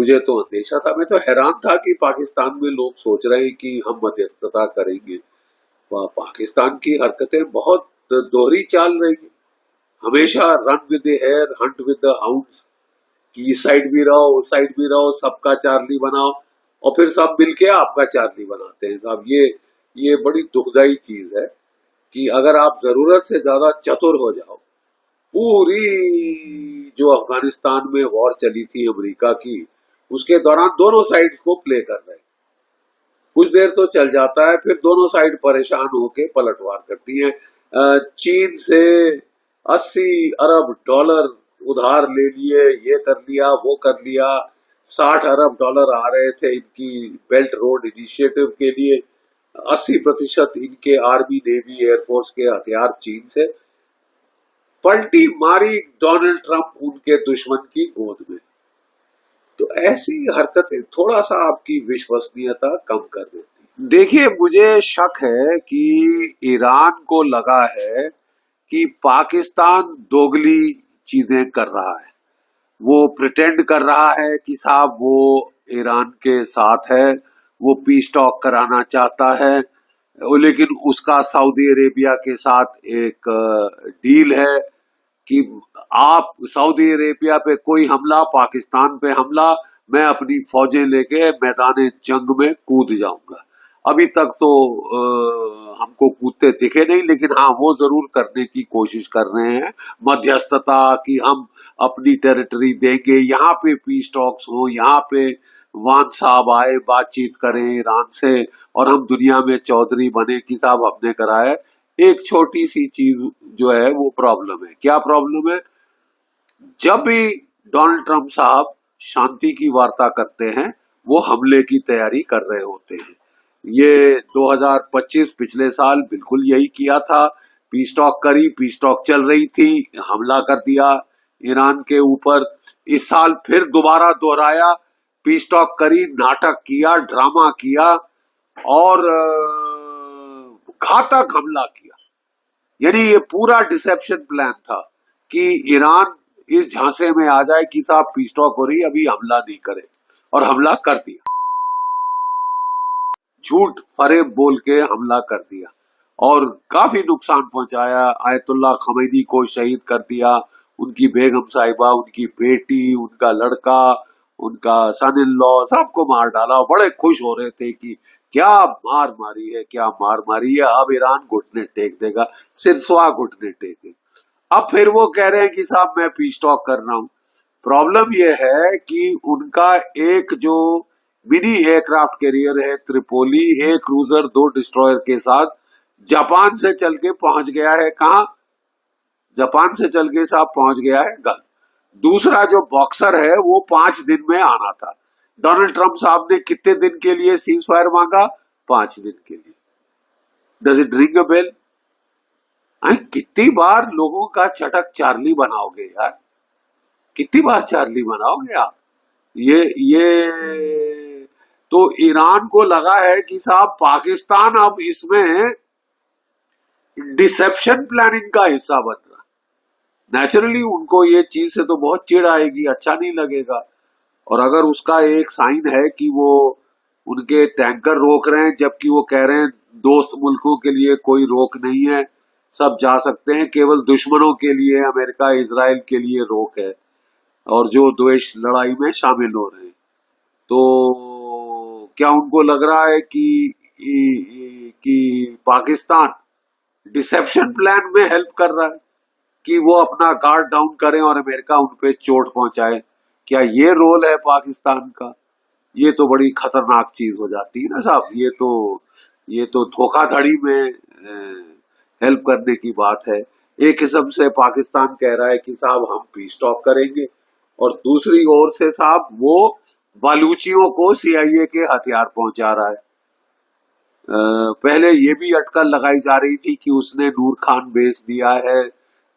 मुझे तो अंदेशा था, मैं तो हैरान था कि पाकिस्तान में लोग सोच रहे हैं कि हम मध्यस्थता करेंगे। पाकिस्तान की हरकतें बहुत दोहरी चाल रही है। हमेशा run with the hare, hunt with the hounds, कि इस साइड भी रहो, उस साइड भी रहो, सबका चार्ली बनाओ, और फिर सब मिलके आपका चार्ली बनाते हैं साहब। ये बड़ी दुखदाई चीज है कि अगर आप जरूरत से ज्यादा चतुर हो जाओ, पूरी जो अफगानिस्तान में वॉर चली थी अमेरिका की, उसके दौरान दोनों साइड्स को प्ले कर रहे हैं। कुछ देर तो चल जाता है, फिर दोनों साइड परेशान होके पलटवार करती हैं। चीन से 80 अरब डॉलर उधार ले लिए, ये कर लिया, वो कर लिया। 60 अरब डॉलर आ रहे थे इनकी बेल्ट रोड इनिशिएटिव के लिए। 80% इनके आर्मी, नेवी, एयरफोर्स के हथियार चीन से। पलटी मारी डोनाल्ड ट्रंप उनके दुश्मन की गोद में। तो ऐसी हरकतें थोड़ा सा आपकी विश्वसनीयता कम कर देती। देखिए, मुझे शक है कि ईरान को लगा है कि पाकिस्तान दोगली चीजें कर रहा है। वो प्रिटेंड कर रहा है कि साहब वो ईरान के साथ है, वो पीस टॉक कराना चाहता है, लेकिन उसका सऊदी अरेबिया के साथ एक डील है कि आप सऊदी अरेबिया पे कोई हमला, पाकिस्तान पे हमला, मैं अपनी फौजें लेके मैदान जंग में कूद जाऊंगा। अभी तक तो हमको कूदते दिखे नहीं, लेकिन हाँ, वो जरूर करने की कोशिश कर रहे हैं मध्यस्थता कि हम अपनी टेरिटरी देंगे, यहाँ पे पीस टॉक्स हो, यहाँ पे वान साहब आए, बातचीत करें ईरान से, और हम दुनिया में चौधरी बने कि साहब हमने कराया। एक छोटी सी चीज जो है वो प्रॉब्लम है। क्या प्रॉब्लम है? जब भी डोनाल्ड ट्रंप साहब शांति की वार्ता करते हैं, वो हमले की तैयारी कर रहे होते हैं। ये 2025 पिछले साल बिल्कुल यही किया था। पीस टॉक करी, पीस टॉक चल रही थी, हमला कर दिया ईरान के ऊपर। इस साल फिर दोबारा दोहराया, पीस टॉक करी, नाटक किया, ड्रामा किया, और घातक हमला किया। यानी ये पूरा डिसेप्शन प्लान था कि ईरान इस झांसे में आ जाए कि साहब पीस टॉक हो रही, अभी हमला नहीं करे, और हमला कर दिया। झूठ फरेब बोल के हमला कर दिया और काफी नुकसान पहुंचाया। आयतुल्लाह खमैनी को शहीद कर दिया, उनकी बेगम साहिबा, उनकी बेटी, उनका लड़का, उनका सन इन लॉ, सबको मार डाला। बड़े खुश हो रहे थे कि क्या मार मारी है, क्या मार मारी है, अब ईरान घुटने टेक देगा, सिरस्वा घुटने टेके। अब फिर वो कह रहे हैं कि साहब मैं पीस टॉक कर रहा हूं। प्रॉब्लम यह है कि उनका एक जो मिनी एयरक्राफ्ट कैरियर है त्रिपोली, एक क्रूजर, 2 डिस्ट्रॉयर के साथ जापान से चल के पहुंच गया है। कहां? जापान से चल के साहब पहुंच गया है गल। दूसरा जो बॉक्सर है वो 5 दिन में आना था। डोनाल्ड ट्रंप साहब ने कितने दिन के लिए सीज फायर मांगा? 5 दिन के लिए। Does it ring a bell? कितनी बार लोगों का चटक चार्ली बनाओगे यार? कितनी बार चार्ली बनाओगे आप? ये तो ईरान को लगा है कि साहब पाकिस्तान अब इसमें डिसेप्शन प्लानिंग का हिस्सा बन रहा। नेचुरली उनको ये चीज से तो बहुत चिढ़ आएगी, अच्छा नहीं लगेगा। और अगर उसका एक साइन है कि वो उनके टैंकर रोक रहे हैं, जबकि वो कह रहे हैं दोस्त मुल्कों के लिए कोई रोक नहीं है, सब जा सकते हैं, केवल दुश्मनों के लिए, अमेरिका इजराइल के लिए रोक है, और जो द्वेष लड़ाई में शामिल हो रहे हैं। तो क्या उनको लग रहा है कि पाकिस्तान डिसेप्शन प्लान में हेल्प कर रहा है कि वो अपना गार्ड डाउन करें और अमेरिका उन पे चोट पहुंचाए? क्या ये रोल है पाकिस्तान का? ये तो बड़ी खतरनाक चीज हो जाती है ना साहब। ये तो धोखाधड़ी में हेल्प करने की बात है। एक किस्म से पाकिस्तान कह रहा है कि साहब हम पीस टॉक करेंगे, और दूसरी ओर से साहब वो बालूचियों को सीआईए के हथियार पहुंचा रहा है। पहले ये भी अटकल लगाई जा रही थी कि उसने नूर खान बेच दिया है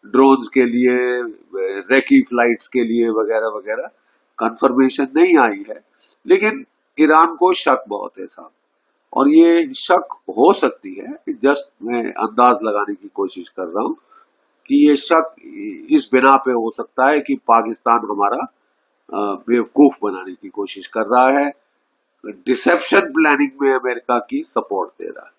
ड्रोन्स के लिए, रेकी फ्लाइट्स के लिए, वगैरह वगैरह। कंफर्मेशन नहीं आई है, लेकिन ईरान को शक बहुत है साहब, और ये शक हो सकती है, जस्ट मैं अंदाज लगाने की कोशिश कर रहा हूं कि ये शक इस बिना पे हो सकता है कि पाकिस्तान हमारा बेवकूफ बनाने की कोशिश कर रहा है, डिसेप्शन प्लानिंग में अमेरिका की सपोर्ट दे रहा है।